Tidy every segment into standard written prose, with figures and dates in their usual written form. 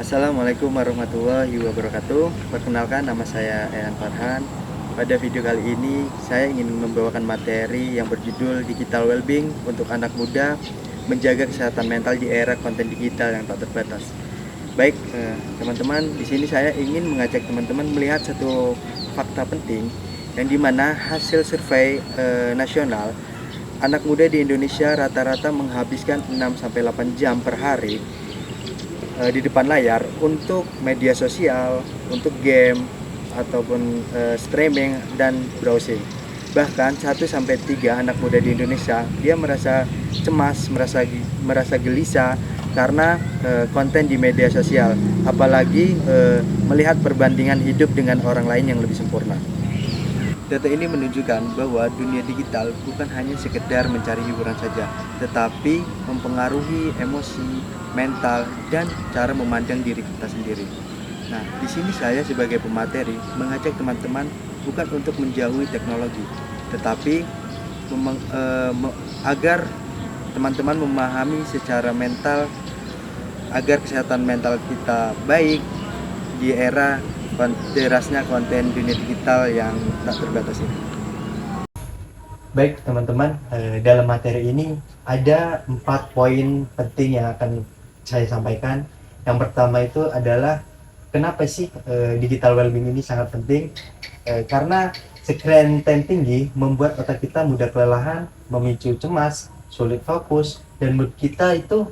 Assalamualaikum warahmatullahi wabarakatuh. Perkenalkan, nama saya Ehan Farhan. Pada video kali ini saya ingin membawakan materi yang berjudul Digital Wellbeing untuk anak muda menjaga kesehatan mental di era konten digital yang tak terbatas. Baik, teman-teman, di sini saya ingin mengajak teman-teman melihat satu fakta penting yang dimana hasil survei nasional anak muda di Indonesia rata-rata menghabiskan 6-8 jam per hari di depan layar untuk media sosial, untuk game ataupun streaming dan browsing. Bahkan 1-3 anak muda di Indonesia dia merasa cemas, merasa gelisah karena konten di media sosial, apalagi melihat perbandingan hidup dengan orang lain yang lebih sempurna. Data ini menunjukkan bahwa dunia digital bukan hanya sekedar mencari hiburan saja, tetapi mempengaruhi emosi, mental, dan cara memandang diri kita sendiri. Nah, di sini saya sebagai pemateri mengajak teman-teman bukan untuk menjauhi teknologi, tetapi agar teman-teman memahami secara mental agar kesehatan mental kita baik di era derasnya konten dunia digital yang tak terbatas ini. Baik teman-teman, dalam materi ini ada 4 poin penting yang akan saya sampaikan. Yang pertama itu adalah kenapa sih digital wellbeing ini sangat penting? Karena screen time tinggi membuat otak kita mudah kelelahan, memicu cemas, sulit fokus, dan mood kita itu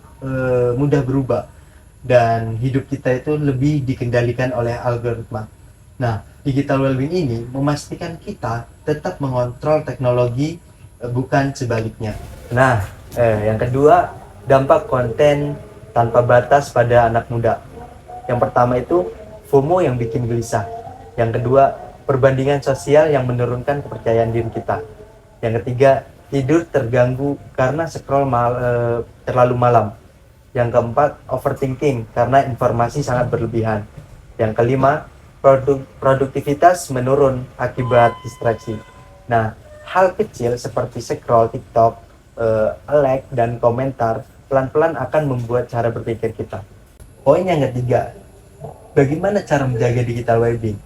mudah berubah. Dan hidup kita itu lebih dikendalikan oleh algoritma. Nah, digital wellbeing ini memastikan kita tetap mengontrol teknologi, bukan sebaliknya. Nah, yang kedua, dampak konten tanpa batas pada anak muda. Yang pertama itu FOMO yang bikin gelisah. Yang kedua, perbandingan sosial yang menurunkan kepercayaan diri kita. Yang ketiga, tidur terganggu karena terlalu malam. Yang keempat, overthinking karena informasi sangat berlebihan. Yang kelima, produktivitas menurun akibat distraksi. Nah, hal kecil seperti scroll TikTok, like, dan komentar pelan-pelan akan membuat cara berpikir kita. Poin yang ketiga, bagaimana cara menjaga digital wellbeing?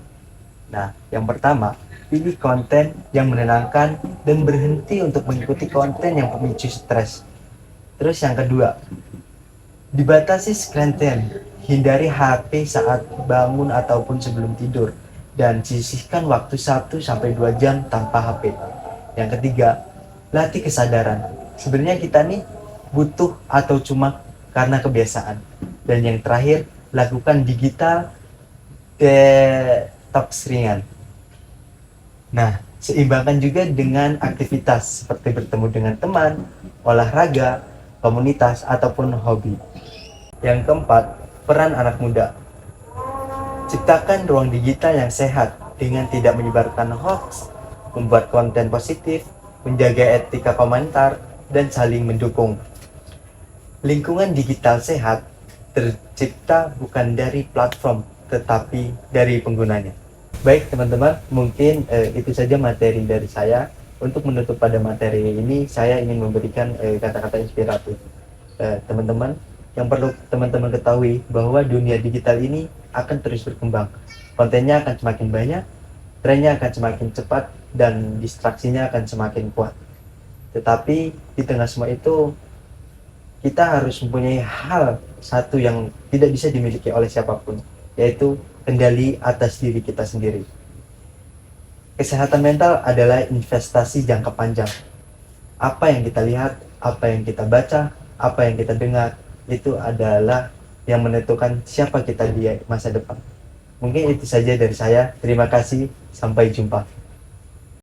Nah, yang pertama, pilih konten yang menenangkan dan berhenti untuk mengikuti konten yang memicu stres. Terus yang kedua, dibatasi screen time, hindari HP saat bangun ataupun sebelum tidur, dan sisihkan waktu 1-2 jam tanpa HP. Yang ketiga, latih kesadaran. Sebenarnya kita nih butuh atau cuma karena kebiasaan. Dan yang terakhir, lakukan digital detox ringan. Nah, seimbangkan juga dengan aktivitas seperti bertemu dengan teman, olahraga, komunitas, ataupun hobi. Yang keempat, peran anak muda. Ciptakan ruang digital yang sehat dengan tidak menyebarkan hoax, membuat konten positif, menjaga etika komentar, dan saling mendukung. Lingkungan digital sehat tercipta bukan dari platform, tetapi dari penggunanya. Baik teman-teman, mungkin itu saja materi dari saya. Untuk menutup pada materi ini, saya ingin memberikan kata-kata inspiratif. Teman-teman, yang perlu teman-teman ketahui bahwa dunia digital ini akan terus berkembang. Kontennya akan semakin banyak, trennya akan semakin cepat, dan distraksinya akan semakin kuat. Tetapi di tengah semua itu, kita harus mempunyai hal satu yang tidak bisa dimiliki oleh siapapun, yaitu kendali atas diri kita sendiri. Kesehatan mental adalah investasi jangka panjang. Apa yang kita lihat, apa yang kita baca, apa yang kita dengar, itu adalah yang menentukan siapa kita di masa depan. Mungkin itu saja dari saya. Terima kasih. Sampai jumpa.